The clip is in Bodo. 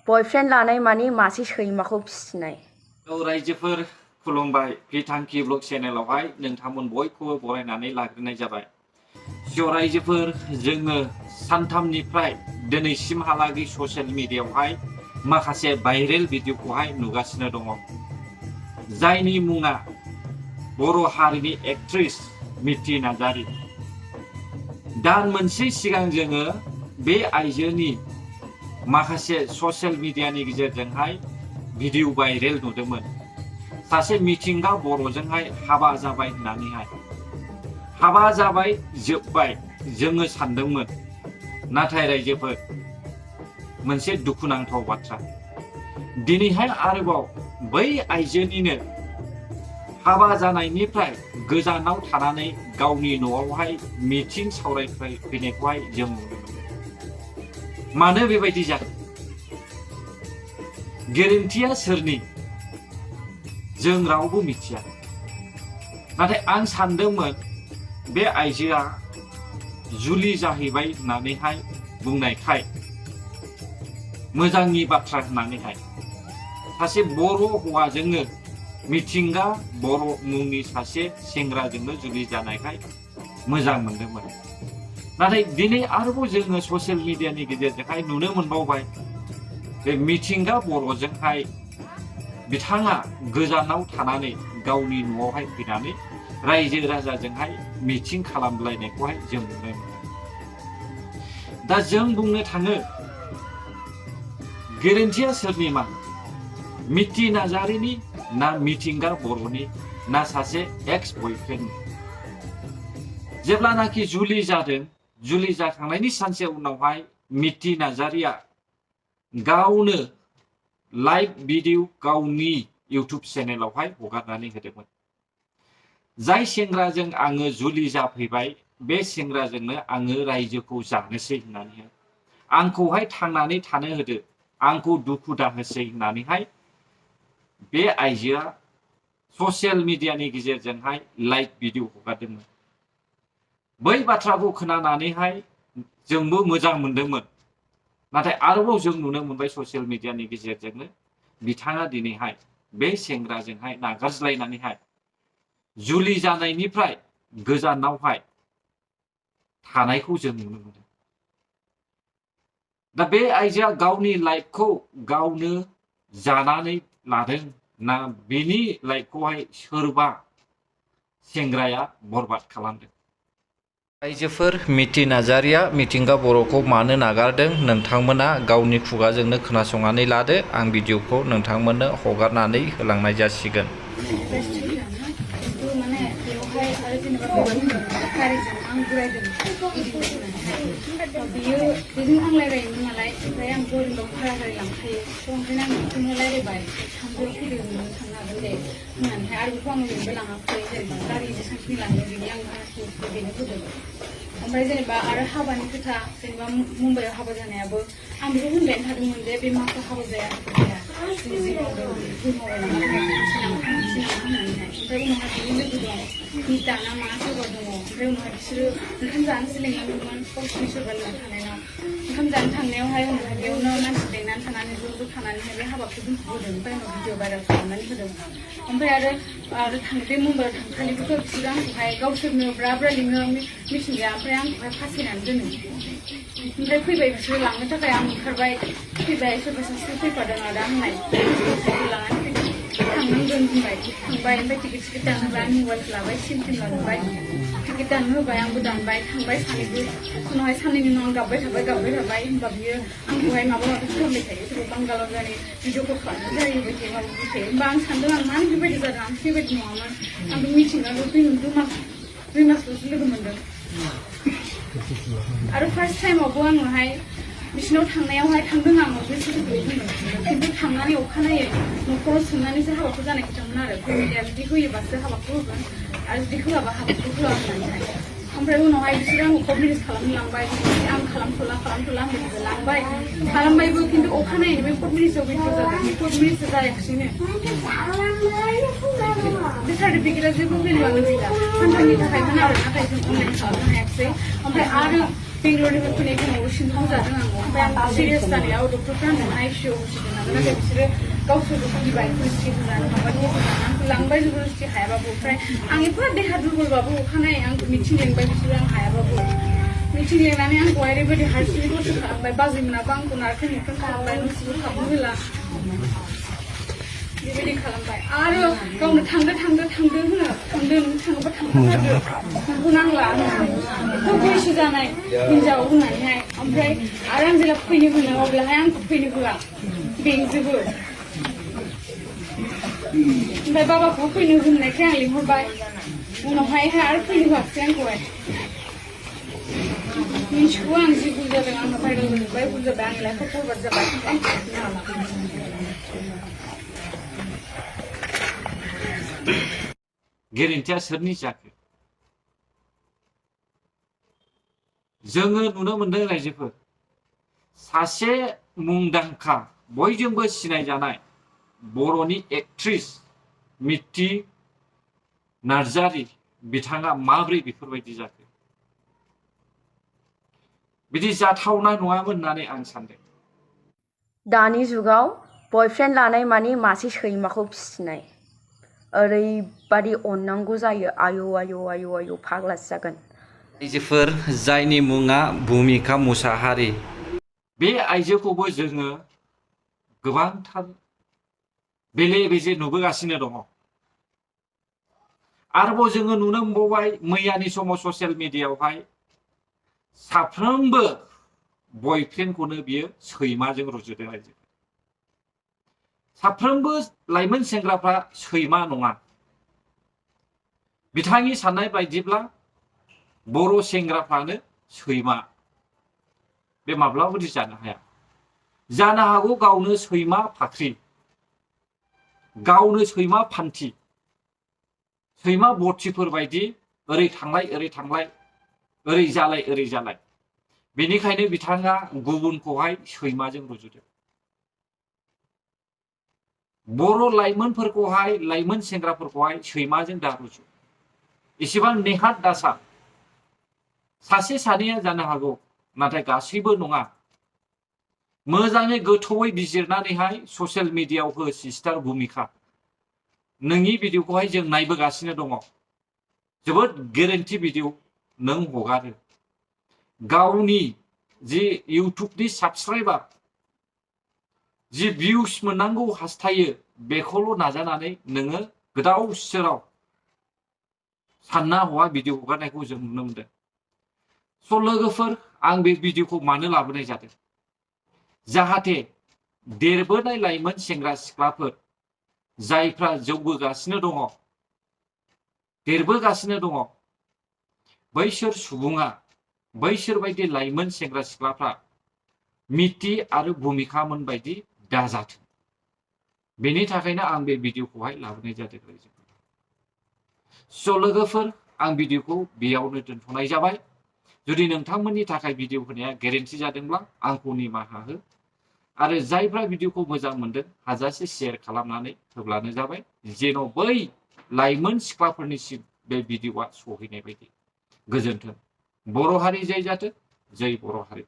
बयफ्रेन्ड लानाय मानि मासे सैमाखौ फिसिनाय। रायजोफोर खुलुमबाय बिथांखि ब्लग चेनेलावहाय नोंथांमोन बयखौबो बरायनानै लाग्रोनाय जाबाय। रायजोफोर जोङो सानथामनिफ्राय दिनैसिमहालागै ससियेल मिडियायावहाय माखासे भाइरेल भिडिअखौहाय नुगासिनो दङ। जायनि मुङा बर' हारिनि एक्ट्रेस मिथि नार्जारी। दान मोनसे सिगां जोङो बे आइजोनि माखासे ससियेल मिडियानि गेजेरजोंहाय भिडिअ भाइरेल नुदोंमोन। सासे मिथिंगा बर'जोंहाय हाबा जाबाय होननानैहाय हाबा जाबाय जोब्बाय जोङो सानदोंमोन। नाथाय रायजोफोर मोनसे दुखुनांथाव बाथ्रा दिनैहाय आरोबाव बै आइजोनिनो हाबा जानायनिफ्राय गोजानाव थानानै गावनि न'आवहाय मिथिं सावरायफैनायखौहाय जों नुनो मोनो। मानो बेबायदि जादों? गेरेन्थिया सोरनि जों रावबो मिथिया। नाथाय आं सानदोंमोन बे आइजोआ जुलि जाहैबाय होननानैहाय बुंनायखाय मोजांनि बाथ्रा होननानैहाय सासे बर' हौवाजोंनो मिथिंगा बर' मुंनि सासे सेंग्राजोंनो जुलि जानायखाय मोजां मोनदोंमोन। नाथाय दिनै आरोबाव जोङो ससियेल मिडियानि गेजेरजोंहाय नुनो मोनबावबाय बे मिथिंगा बर'जोंहाय बिथाङा गोजानाव थानानै गावनि न'आवहाय फैनानै रायजो राजाजोंहाय मिथिं खालामलायनायखौहाय जों नुनो मोनो। दा जों बुंनो थाङो गेरेन्थिया सोरनिमा मिथि नार्जारीनि ना मिथिंगा बर'नि ना सासे एक्स बयफ्रेन्डनि? जेब्लानाखि जुलि जादों जुलि जाखांनायनि सानसे उनावहाय मिथि नार्जारीया गावनो लाइभ भिडिअ गावनि इउटुब चेनेलावहाय हगारनानै होदोंमोन। जाय सेंग्राजों आङो जुलि जाफैबाय बे सेंग्राजोंनो आङो रायजोखौ जानोसै होननानैहाय आंखौहाय थांनानै थानो होदो आंखौ दुखु दाहोसै होननानैहाय बे आइजोआ ससियेल मिडियानि गेजेरजोंहाय लाइभ भिडिअ हगारदोंमोन। बै बाथ्राखौ खोनानानैहाय जोंबो मोजां मोनदोंमोन। नाथाय आरोबाव जों नुनो मोनबाय ससियेल मिडियानि गेजेरजोंनो बिथाङा दिनैहाय बे सेंग्राजोंहाय नागारज्लायनानैहाय जुलि जानायनिफ्राय गोजानावहाय थानायखौ जों नुनो मोनो। दा बे आइजोआ गावनि लाइफखौ गावनो जानानै लादों ना बिनि लाइफखौहाय सोरबा सेंग्राया बरबाद खालामदों? रायजोफोर मिथि नार्जारीया मिथिंगा बर'खौ मानो नागारदों नोंथांमोना गावनि खुगाजोंनो खोनासंनानै लादो। आं भिडिअखौ नोंथांमोननो हगारनानै होलांनाय जासिगोन। ओमफ्राय जेनेबा आरो हाबानि खोथा जेनेबा मुम्बाइआव हाबा जानायाबो आं बेखौ होनबाय थादोंमोन जे बे माखौ हाबा जाया ओमफ्राय उनावहाय बिनि लोगो दं मिता ना मा सोरबा दङ। ओमफ्राय उनावहाय बिसोरो ओंखाम जानोसो लेंलांदोंमोन गावसिनि सोरबा लोगो थानायनाव। ओंखाम जानो थांनायावहाय उनावहाय बेयावनो मानसि लेंनानै थानानै ज' थानानैहाय बे हाबाखौ दोनथ'बोदों। ओमफ्राय उनाव भिडिअ भाइरेल खालामनानै होदों। ओमफ्राय आरो बे मुम्बाइआव थांखालिबोथ' बिसोरो आंखौहाय गावसोरनो ब्रा ब्रा लिङो मिथिंगाया। ओमफ्राय आंखौहाय फासायनानै दोनो। ओमफ्राय फैबाय बिसोरो लांनो थाखाय आं ओंखारबाय फैबाय सोरबा सासे फैफादों आदा होननाय लानानै थांनांगोन होनबाय थांबाय। ओमफ्राय टिकेट दानहोबाय आं मबाइलखौ लाबाय सिम लाबाय टिकेट दाननो होबाय आंबो दानबाय थांबाय सानैबो। उनावहाय साननैनि उनाव आं गाबबाय थाबाय होनबा बियो आंखौहाय माबा माबि खालामबाय थायो सोरबा बांगालाव जानाय भिडिअ कल खालामनाय जाहैबाय थायो माबाबाय थायो। होमबा आं सानदों आं मानो बेबायदि जादों आं बेबायदि नङामोन आं बे मिथिंगाखौ 2 मासल'सो लोगो मोनदों। आरो फार्स्ट टाइमावबो आङोहाय बिसिनाव थांनायावहाय थांदों आङो बे सोलोखौ बुंदों। खिन्थु थांनानै अखानायै न'खराव सोंनानैसो हाबाखौ जानाय खोथामोन आरो फेमिलिया जुदि होयोबासो हाबाखौ होगोन आरो जुदि होआबा हाबाखौ होआ होननानैहाय। ओमफ्राय उनावहाय बिसोरो आंखौ कट मेरेज खालामनो लांबाय आं खालामथ'ला होननानै खालामबायबो खिन्थु अखानायै बे कट मेरेजआव भिडिअ जादों। बे कट मेरेजआ जायाखिसैनो बे सार्टिफिकेटआ जेबो भेलुआनो गैला। सानथामनि थाखायमोन आरो नाथाय जों अनलाइन खालामनो हायाखिसै। ओमफ्राय आरो बेंगलरनिफ्राय फैनाय समाव सिनथाव जादों आं ओमफ्राय आं सिरियास जानायाव डक्टरफ्रा आंनो आइसिइउआव होसिगोन नालाय नाथाय बिसोरो गावसोरबो खुलिबाय पुलिसटि होनानै माबानि होनानै आंखौ लांबाय जबरदस्ति हायाबाबो ओमफ्राय आं एफा देहा दुरबलबाबो अखानायै आंखौ मिथिं लेंबाय बिसोरो आं हायाबाबो मिथिं लेंनानै आंखौ ओरैबायदि हारसिङै दसे खालामबाय बाजैमोनाबो आंखौ नारखें नुख्रें खालामबाय न'सिंबो हाबनो होला बेबायदि खालामबाय आरो गावनो थांदो होनो थांदो नों थाङोबा थांफाथारदो नोंखौ नांला एथ' बैसो जानाय हिनजाव होननानैहाय ओमफ्राय आरो आं जेब्ला फैनो होनो अब्लाहाय आंखौ फैनो होआ बेंजोबो ओमफ्राय बाबाखौ फैनो होननायखाय आं लिंहरबाय उनावहाय आरो फैनो होआखिसै आंखौहाय मिन्थिगौ आं जि भुल जादों आंहा भाइरेल जाजोब्बाय भुल जाबाय आंनि लाइफआ बरबाद जाबाय आं थांफिननो हाला गेरेन्थिया सोरनि जाखो जोङो नुनो मोनदों रायजोफोर सासे मुंदांखा बयजोंबो सिनायजानाय बर'नि एक्ट्रेस मिथि नार्जारी बिथाङा माबोरै बेफोरबायदि जाखो बिदि जाथावना नङामोन होननानै आं सानदों दानि जुगाव बयफ्रेन्ड लानाय मानि मासे सैमाखौ फिसिनाय ओरैबादि अननांगौ जायो आयौ आयौ आयौ आयौ फाग्लासो जागोन आइजोफोर जायनि मुङा भुमिका मुसाहारि बे आइजोखौबो जोङो गोबांथार बेले बेजे नुबोगासिनो दङ आरोबाव जोङो नुनो मोनबावबाय मैयानि समाव ससियेल मिडियायावहाय साफ्रोमबो बयफ्रेन्डखौनो बियो सैमाजों रुजुदों आइजो साफ्रोमबो लाइमोन सेंग्राफ्रा सैमा नङा बिथांनि साननाय बायदिब्ला बर' सेंग्राफ्रानो सैमा बे माब्लाबाबो जानो हाया जानो हागौ गावनो सैमा फाख्रि गावनो सैमा फान्थि सैमा बथिफोर बायदि ओरै थांलाय ओरै जालाय बेनिखायनो बिथाङा गुबुनखौहाय सैमाजों रुजुदों बर' लाइमोनफोरखौहाय लाइमोन सेंग्राफोरखौहाय सैमाजों दा रुजु एसेबां नेहाथ दासा सासे सानैया जानो हागौ नाथाय गासैबो नङा मोजाङै गोथौयै बिजिरनानैहाय ससियेल मिडियायाव हो सिस्टार भुमिका नोंनि भिडिअखौहाय जों नायबोगासिनो दङ जोबोद गेरेन्थि भिडिअ नों हगारो गावनि जि इउटुबनि साबस्क्राइबार जि भिउस मोननांगौ हास्थायो बेखौल' नाजानानै नोङो गोदाव सोराव सानना हवा भिडिअ हगारनायखौ जों नुनो मोनदों स' लोगोफोर आं बे भिडिअखौ मानो लाबोनाय जादों जाहाथे देरबोनाय लाइमोन सेंग्रा सिख्लाफोर जायफ्रा जौबोगासिनो दङ देरबोगासिनो दङ बैसोर सुबुङा बैसोर बायदि लाइमोन सेंग्रा सिख्लाफ्रा मिथि आरो भुमिकामोन बायदि दाजाथों बेनि थाखायनो आं बे भिडिअखौहाय लाबोनाय जादों स' लोगोफोर आं भिडिअखौ बेयावनो दोनथ'नाय जाबाय जुदि नोंथांमोननि थाखाय भिडिअ होनाया गेरेन्थि जादोंब्ला आंखौ निमाहा हो आरो जायफ्रा भिडिअखौ मोजां मोनदों हाजासे शेयार खालामनानै होब्लानो जाबाय जेन' बै लाइमोन सिख्लाफोरनिसिम बे भिडिअआ सहैनाय बायदि गोजोन्थों बर' हारि जय जाथों जय बर' हारि